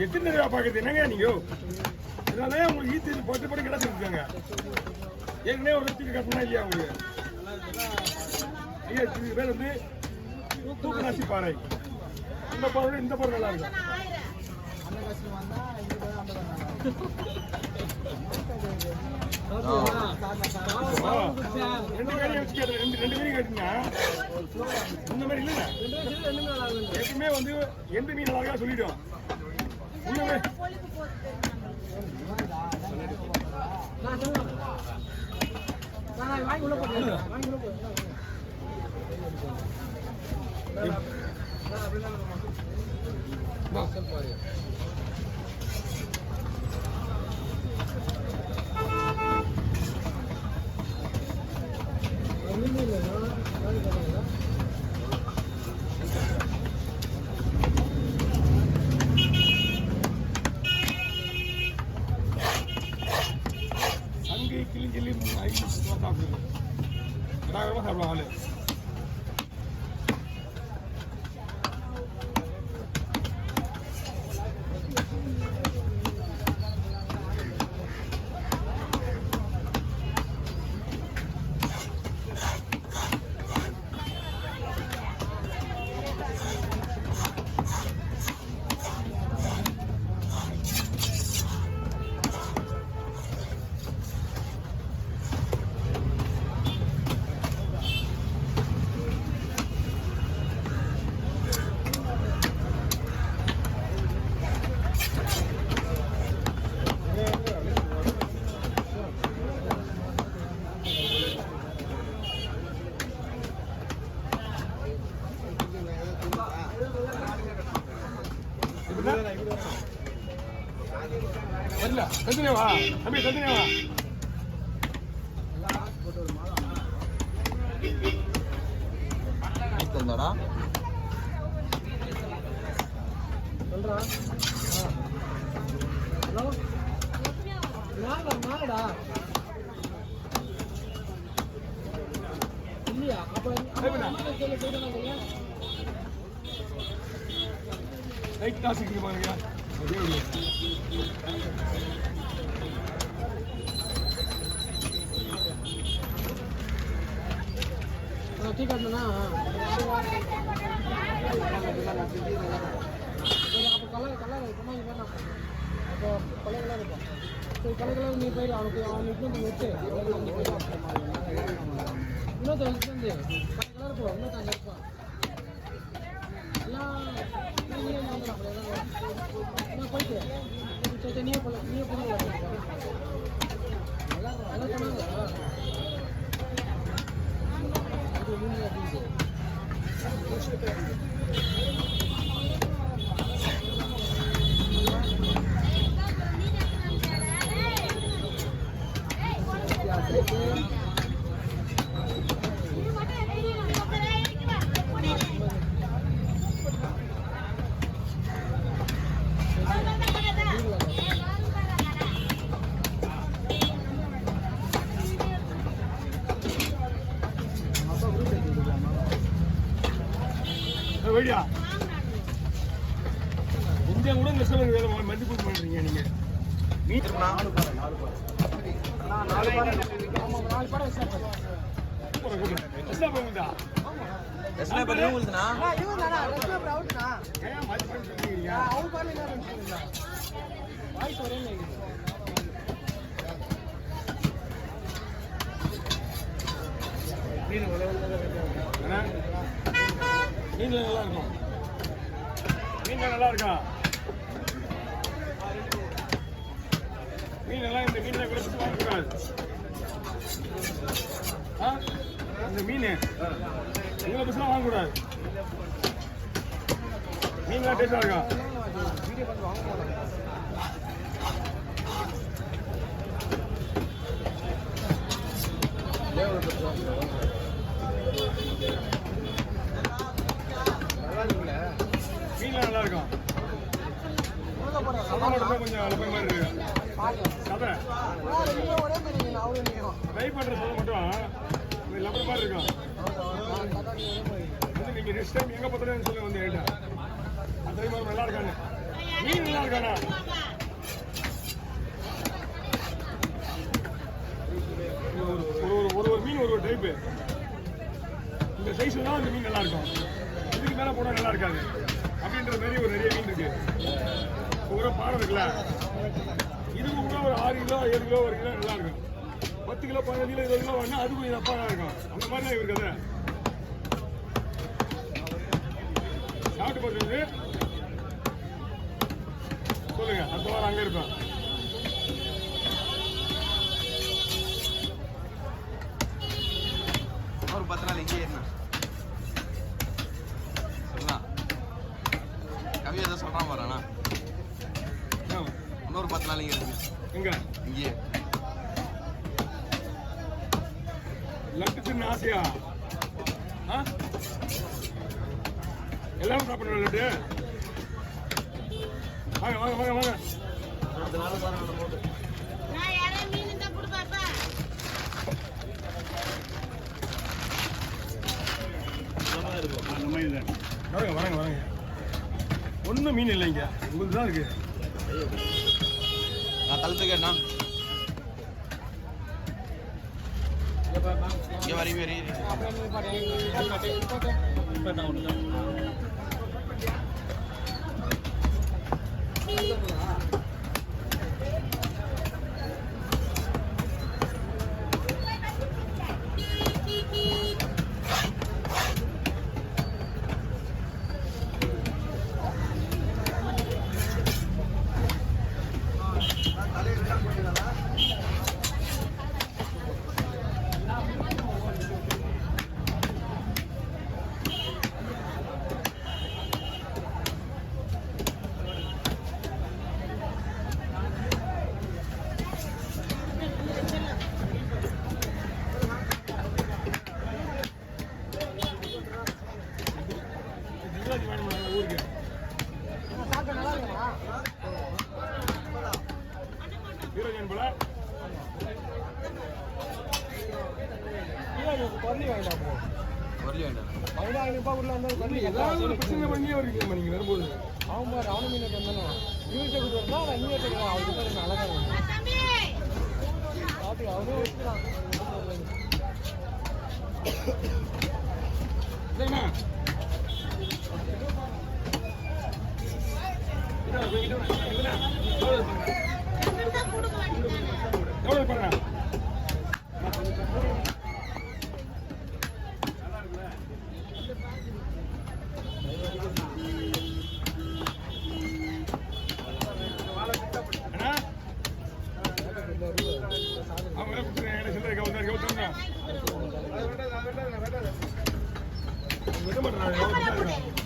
எத்தனை ரூபா பாக்குறது என்னங்க நீங்க இதனால உங்களுக்கு ஈத்து போட்டு போட்டு கிடைச்சிருக்காங்க ஏற்கனவே ஒரு தூக்கி கட்டணா இல்லையா உங்களுக்கு இதுக்கு பேர் வந்து தூக்கராசி பாறை இந்த பொருள் இந்த பொருள் நல்லா இருக்கும் ரெண்டு பேரும் கேட்டீங்கன்னா இந்த மாதிரி இல்ல எப்பவுமே வந்து எந்த மீன் நல்லா இருக்கா சொல்லிடும் அங்கே கிளிஞ்சலி 5 சாப்பிடுது சாப்பிடுவாங்க ஆளு வா தம்பி வா தந்தடா சொல்றா ஹலோ மாடா இல்லையா அப்ப லைட் காசுக்கு பாருங்க ठीक है ना कलर कलर कमाई करना तो कलर कलर तो कलर कलर नहीं पहले आपके इतना तो होते इतना तो होते कलर को इतना तो नहीं ला नहीं ना ना ना पैसे तो नहीं पड़ा अलग अलग வழியா இந்தியா கூட நெசவு மதிப்பு பண்றீங்க நீங்க மீன் நாலு படம் எஸ்னா போகுதுனா இவங்கடா ரெஸ்ட் அவுட்னா ஏன் மதிப்பு பண்றீங்க அவுட் பால் என்ன பண்றீங்க வாய்ஸ் ஒரே மாதிரி மீன் மீன் நல்லா இருக்கும் மீன் நல்லா இருக்கும் மீன் எல்லாம் இந்த மீனை கூட வாங்கக்கூடாது இந்த மீன் இவ்வளோ பசங்க வாங்கக்கூடாது மீன்லாம் டேஸ்டாக இருக்கும் மீன்லாம் நல்லா இருக்கும் கொஞ்சம் அலப்பை மாதிரி இருக்கு கதை ட்ரை பண்ற சொல்ல மட்டும் லப்பர் மாதிரி இருக்கும் நீங்க நெக்ஸ்ட் டைம் எங்க பார்த்தாலும் சொல்லுங்க வந்து ஏட்டா அதே மாதிரி நல்லா இருக்காங்க மீன் நல்லா இருக்கானா ஒரு மீன் ஒரு டைப்பு இந்த சைஸ்ல தான் அந்த மீன் நல்லா இருக்கும் இதுக்கு மேல போனா நல்லா இருக்காது அப்படின்ற மாதிரி ஒரு நிறைய மீன் இருக்கு ஒரு பாறை இருக்குல்ல இதுக்கு கூட ஒரு 6 கிலோ 7 கிலோ 1 கிலோ நல்லா இருக்கும் 10 கிலோ 15 கிலோ 20 கிலோ வாங்கினா அது கொஞ்சம் தப்பா இருக்கும் அந்த மாதிரி தான் இருக்கு கதை சாப்பிட்டு பார்த்து சொல்லுங்க அடுத்த வாரம் அங்கே இருப்பேன் ஒரு 10 நாள் இங்கே இருந்தா சொல்லலாம் கவி எதை சொல்றான் பாருண்ணா இன்னொரு 10 நாள் இங்கே இருக்கு எங்க இங்கே லட்டு சின்ன ஆசையா எல்லாரும் சாப்பிடுற லட்டு வாங்க வாங்க வாங்க வாங்க வாங்க வாங்க வாங்க ஒன்றும் மீன் இல்லைங்க உங்களுக்கு தான் இருக்கு நான் கழுத்து கேட்டா இங்கே வரி வரி ஊருக்கு வீரஜன் போல கொல்லி வாங்கிட்டாங்க வரலி வேண்டாம் 15,000 ரூபாய் உள்ள இருந்தாலும் கொல்லி ஏதாவது ஒரு பிரச்சனை பண்ணியே வருவீங்க நீங்க வரும்போது அவன் பாரு அவனு மீன் வந்தாலும் இவர்கிட்ட கொடுத்து வரா நீ எடுத்துக்கலாம் அவருக்கு பேர் அழகா பாத்து அவரே வச்சுக்கலாம் சரிண்ணா எவ்வளோ பண்ண அவங்க சில்லறை விட மாட்டேன்